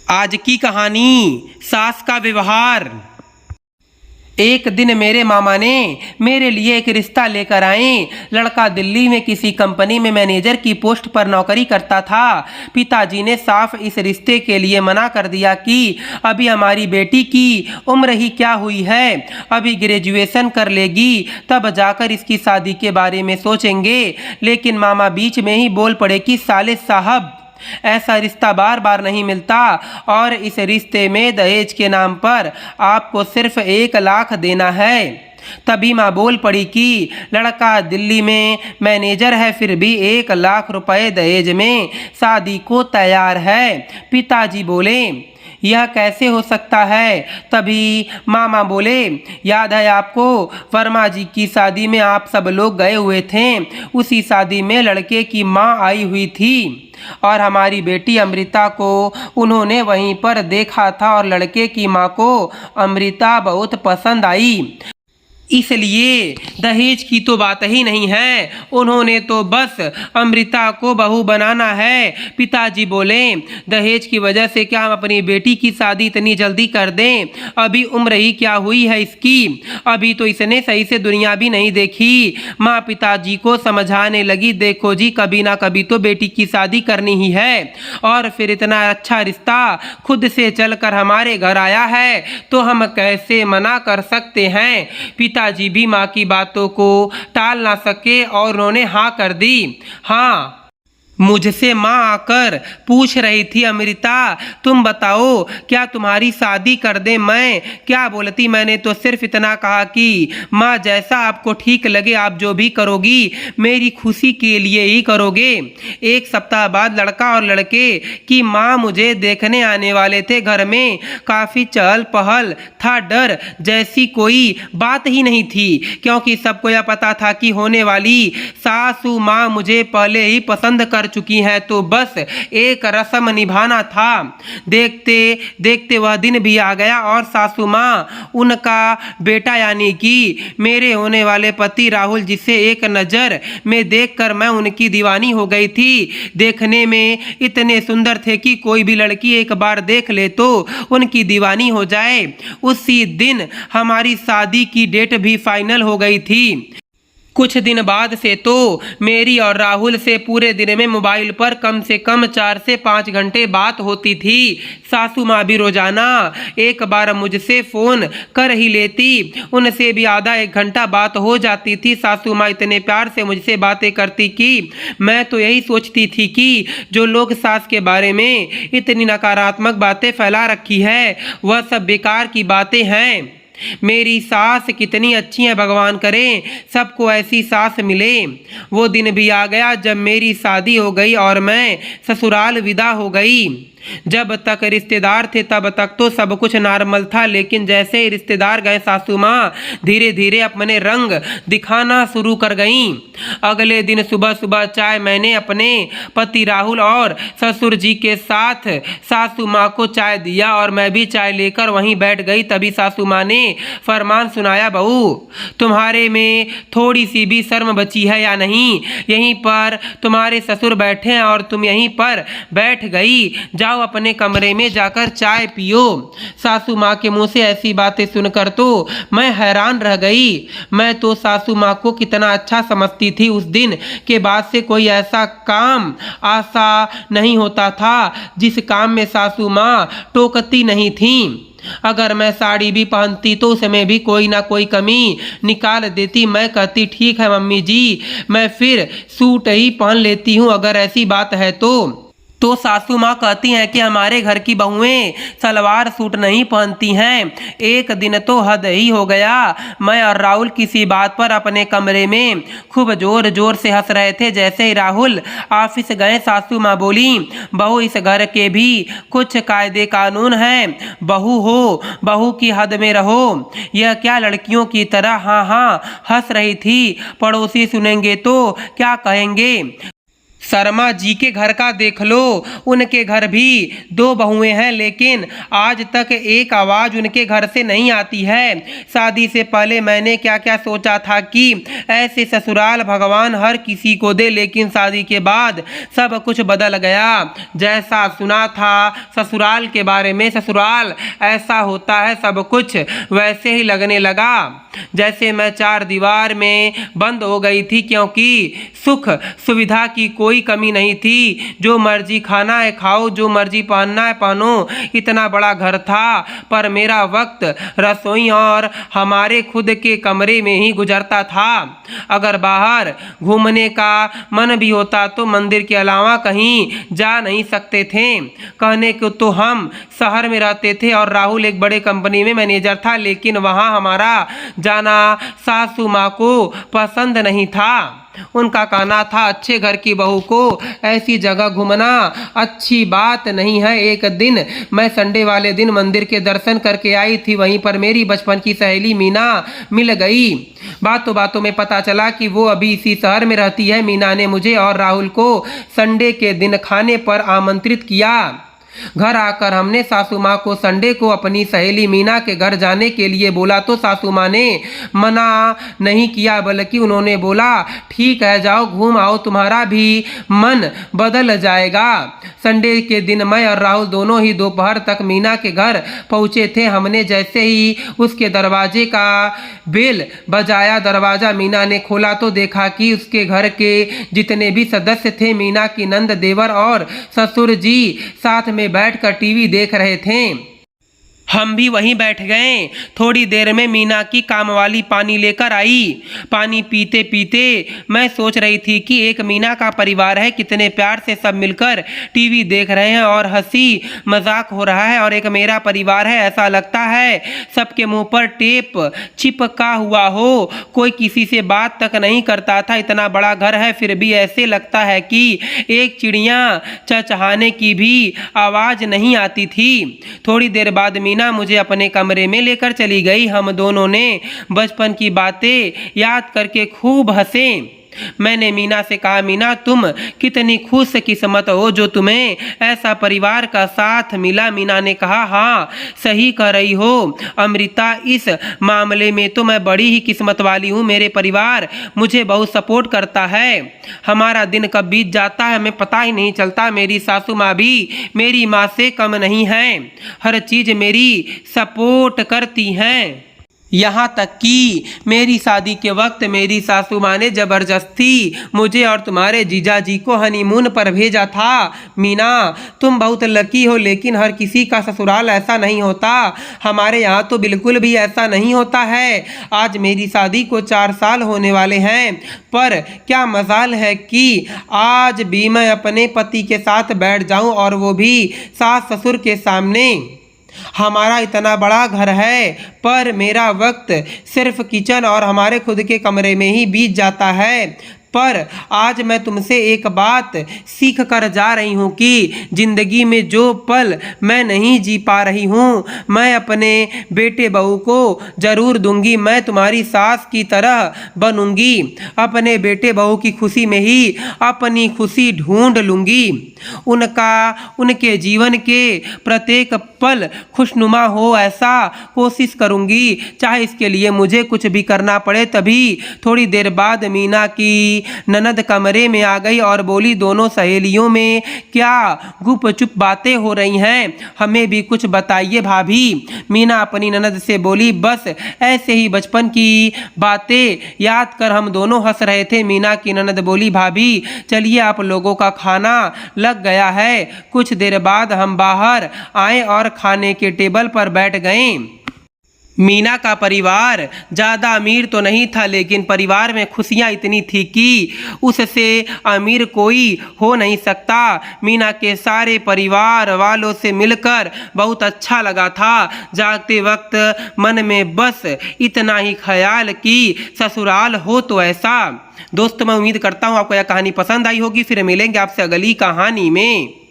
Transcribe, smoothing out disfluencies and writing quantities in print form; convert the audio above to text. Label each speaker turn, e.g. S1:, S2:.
S1: आज की कहानी, सास का व्यवहार। एक दिन मेरे मामा ने मेरे लिए एक रिश्ता लेकर आए। लड़का दिल्ली में किसी कंपनी में मैनेजर की पोस्ट पर नौकरी करता था। पिताजी ने साफ इस रिश्ते के लिए मना कर दिया कि अभी हमारी बेटी की उम्र ही क्या हुई है, अभी ग्रेजुएशन कर लेगी, तब जाकर इसकी शादी के बारे में सोचेंगे। लेकिन मामा बीच में ही बोल पड़े कि साले साहब, ऐसा रिश्ता बार बार नहीं मिलता और इस रिश्ते में दहेज के नाम पर आपको सिर्फ 1 लाख देना है। तभी माँ बोल पड़ी कि लड़का दिल्ली में मैनेजर है, फिर भी 1 लाख रुपए दहेज में शादी को तैयार है। पिताजी बोले, यह कैसे हो सकता है? तभी मामा बोले, याद है आपको, वर्मा जी की शादी में आप सब लोग गए हुए थे। उसी शादी में लड़के की माँ आई हुई थी और हमारी बेटी अमृता को उन्होंने वहीं पर देखा था और लड़के की माँ को अमृता बहुत पसंद आई, इसलिए दहेज की तो बात ही नहीं है, उन्होंने तो बस अमृता को बहू बनाना है। पिताजी बोले, दहेज की वजह से क्या हम अपनी बेटी की शादी इतनी जल्दी कर दें? अभी उम्र ही क्या हुई है इसकी, अभी तो इसने सही से दुनिया भी नहीं देखी। माँ पिताजी को समझाने लगी, देखो जी, कभी ना कभी तो बेटी की शादी करनी ही है, और फिर इतना अच्छा रिश्ता खुद से चलकर हमारे घर आया है तो हम कैसे मना कर सकते हैं। पिताजी भी माँ की बातों को टाल ना सके और उन्होंने हाँ कर दी। हाँ, मुझसे माँ आकर पूछ रही थी, अमृता तुम बताओ, क्या तुम्हारी शादी कर दें? मैं क्या बोलती, मैंने तो सिर्फ इतना कहा कि माँ जैसा आपको ठीक लगे आप जो भी करोगी मेरी खुशी के लिए ही करोगे। 1 सप्ताह बाद लड़का और लड़के की माँ मुझे देखने आने वाले थे। घर में काफ़ी चहल पहल था, डर जैसी कोई बात ही नहीं थी, क्योंकि सबको यह पता था कि होने वाली सासू माँ मुझे पहले ही पसंद कर चुकी हैं, तो बस एक रस्म निभाना था। देखते देखते वह दिन भी आ गया और सासू माँ उनका बेटा यानी कि मेरे होने वाले पति राहुल, जिसे एक नज़र में देखकर मैं उनकी दीवानी हो गई थी। देखने में इतने सुंदर थे कि कोई भी लड़की एक बार देख ले तो उनकी दीवानी हो जाए। उसी दिन हमारी शादी की डेट भी फाइनल हो गई थी। कुछ दिन बाद से तो मेरी और राहुल से पूरे दिन में मोबाइल पर कम से कम 4 से 5 घंटे बात होती थी। सासू माँ भी रोजाना एक बार मुझसे फ़ोन कर ही लेती, उनसे भी आधा 1 घंटा बात हो जाती थी। सासू माँ इतने प्यार से मुझसे बातें करती कि मैं तो यही सोचती थी कि जो लोग सास के बारे में इतनी नकारात्मक बातें फैला रखी है वह सब बेकार की बातें हैं। मेरी सास कितनी अच्छी है, भगवान करे सबको ऐसी सास मिले। वो दिन भी आ गया जब मेरी शादी हो गई और मैं ससुराल विदा हो गई। जब तक रिश्तेदार थे तब तक तो सब कुछ नॉर्मल था, लेकिन जैसे ही रिश्तेदार गए सासू माँ धीरे धीरे अपने रंग दिखाना शुरू कर गईं। अगले दिन सुबह सुबह चाय मैंने अपने पति राहुल और ससुर जी के साथ सासू माँ को चाय दिया और मैं भी चाय लेकर वहीं बैठ गई। तभी सासू माँ ने फरमान सुनाया, बहू तुम्हारे में थोड़ी सी भी शर्म बची है या नहीं? यहीं पर तुम्हारे ससुर बैठे हैं और तुम यहीं पर बैठ गई, जाओ अपने कमरे में जाकर चाय पियो। सासू माँ के मुंह से ऐसी बातें सुनकर तो मैं हैरान रह गई। मैं तो सासू माँ को कितना अच्छा समझती थी। उस दिन के बाद से कोई ऐसा काम आशा नहीं होता था जिस काम में सासू माँ टोकती नहीं थी। अगर मैं साड़ी भी पहनती तो उसमें भी कोई ना कोई कमी निकाल देती। मैं कहती, ठीक है मम्मी जी, मैं फिर सूट ही पहन लेती हूँ अगर ऐसी बात है तो सासू माँ कहती हैं कि हमारे घर की बहुएं सलवार सूट नहीं पहनती हैं। एक दिन तो हद ही हो गया, मैं और राहुल किसी बात पर अपने कमरे में खूब जोर जोर से हंस रहे थे। जैसे ही राहुल ऑफिस गए सासू माँ बोली, बहू इस घर के भी कुछ कायदे कानून हैं, बहू हो बहू की हद में रहो। यह क्या लड़कियों की तरह हाँ हाँ हंस रही थी, पड़ोसी सुनेंगे तो क्या कहेंगे। शर्मा जी के घर का देख लो, उनके घर भी 2 बहुएं हैं, लेकिन आज तक एक आवाज़ उनके घर से नहीं आती है। शादी से पहले मैंने क्या क्या सोचा था कि ऐसे ससुराल भगवान हर किसी को दे, लेकिन शादी के बाद सब कुछ बदल गया। जैसा सुना था ससुराल के बारे में, ससुराल ऐसा होता है, सब कुछ वैसे ही लगने लगा जैसे मैं 4 दीवार में बंद हो गई थी, क्योंकि सुख सुविधा की कोई कमी नहीं थी। जो मर्जी खाना है खाओ, जो मर्जी पहनना है पहनो, इतना बड़ा घर था, पर मेरा वक्त रसोई और हमारे खुद के कमरे में ही गुजरता था। अगर बाहर घूमने का मन भी होता तो मंदिर के अलावा कहीं जा नहीं सकते थे। कहने को तो हम शहर में रहते थे और राहुल एक बड़े कंपनी में मैनेजर था, लेकिन वहाँ हमारा जाना सासू माँ को पसंद नहीं था। उनका कहना था अच्छे घर की बहू को ऐसी जगह घूमना अच्छी बात नहीं है। एक दिन मैं संडे वाले दिन मंदिर के दर्शन करके आई थी, वहीं पर मेरी बचपन की सहेली मीना मिल गई। बातों बातों में पता चला कि वो अभी इसी शहर में रहती है। मीना ने मुझे और राहुल को संडे के दिन खाने पर आमंत्रित किया। घर आकर हमने सासू माँ को संडे को अपनी सहेली मीना के घर जाने के लिए बोला तो सासू माँ ने मना नहीं किया, बल्कि उन्होंने बोला ठीक है जाओ घूम आओ, तुम्हारा भी मन बदल जाएगा। संडे के दिन मैं और राहुल दोनों ही दोपहर तक मीना के घर पहुँचे थे। हमने जैसे ही उसके दरवाजे का बेल बजाया, दरवाज़ा मीना ने खोला तो देखा कि उसके घर के जितने भी सदस्य थे, मीना की नंद, देवर और ससुर जी साथ में बैठकर टीवी देख रहे थे। हम भी वहीं बैठ गए। थोड़ी देर में मीना की कामवाली पानी लेकर आई। पानी पीते पीते मैं सोच रही थी कि एक मीना का परिवार है, कितने प्यार से सब मिलकर टीवी देख रहे हैं और हंसी मजाक हो रहा है, और एक मेरा परिवार है, ऐसा लगता है सबके मुंह पर टेप चिपका हुआ हो, कोई किसी से बात तक नहीं करता था। इतना बड़ा घर है, फिर भी ऐसे लगता है कि एक चिड़िया चहचहाने की भी आवाज़ नहीं आती थी। थोड़ी देर बाद मीना मुझे अपने कमरे में लेकर चली गई। हम दोनों ने बचपन की बातें याद करके खूब हंसे। मैंने मीना से कहा, मीना तुम कितनी खुश किस्मत हो जो तुम्हें ऐसा परिवार का साथ मिला। मीना ने कहा, हाँ सही कह रही हो अमृता, इस मामले में तो मैं बड़ी ही किस्मत वाली हूँ। मेरे परिवार मुझे बहुत सपोर्ट करता है। हमारा दिन कब बीत जाता है हमें पता ही नहीं चलता। मेरी सासू माँ भी मेरी माँ से कम नहीं है, हर चीज़ मेरी सपोर्ट करती हैं। यहाँ तक कि मेरी शादी के वक्त मेरी सासू माँ ने ज़बरदस्ती मुझे और तुम्हारे जीजा जी को हनीमून पर भेजा था। मीना तुम बहुत लकी हो, लेकिन हर किसी का ससुराल ऐसा नहीं होता। हमारे यहाँ तो बिल्कुल भी ऐसा नहीं होता है। आज मेरी शादी को 4 साल होने वाले हैं, पर क्या मजाल है कि आज भी मैं अपने पति के साथ बैठ जाऊँ, और वो भी सास ससुर के सामने। हमारा इतना बड़ा घर है, पर मेरा वक्त सिर्फ किचन और हमारे खुद के कमरे में ही बीत जाता है। पर आज मैं तुमसे एक बात सीख कर जा रही हूँ कि ज़िंदगी में जो पल मैं नहीं जी पा रही हूँ, मैं अपने बेटे बहू को ज़रूर दूंगी। मैं तुम्हारी सास की तरह बनूंगी, अपने बेटे बहू की खुशी में ही अपनी खुशी ढूंढ लूँगी। उनके जीवन के प्रत्येक पल खुशनुमा हो, ऐसा कोशिश करूंगी, चाहे इसके लिए मुझे कुछ भी करना पड़े। तभी थोड़ी देर बाद मीना की ननद कमरे में आ गई और बोली, दोनों सहेलियों में क्या गुपचुप बातें हो रही हैं, हमें भी कुछ बताइए भाभी। मीना अपनी ननद से बोली, बस ऐसे ही बचपन की बातें याद कर हम दोनों हंस रहे थे। मीना की ननद बोली, भाभी चलिए आप लोगों का खाना लग गया है। कुछ देर बाद हम बाहर आए और खाने के टेबल पर बैठ गए। मीना का परिवार ज़्यादा अमीर तो नहीं था, लेकिन परिवार में खुशियाँ इतनी थी कि उससे अमीर कोई हो नहीं सकता। मीना के सारे परिवार वालों से मिलकर बहुत अच्छा लगा था। जागते वक्त मन में बस इतना ही ख्याल कि ससुराल हो तो ऐसा। दोस्तों मैं उम्मीद करता हूँ आपको यह कहानी पसंद आई होगी। फिर मिलेंगे आपसे अगली कहानी में।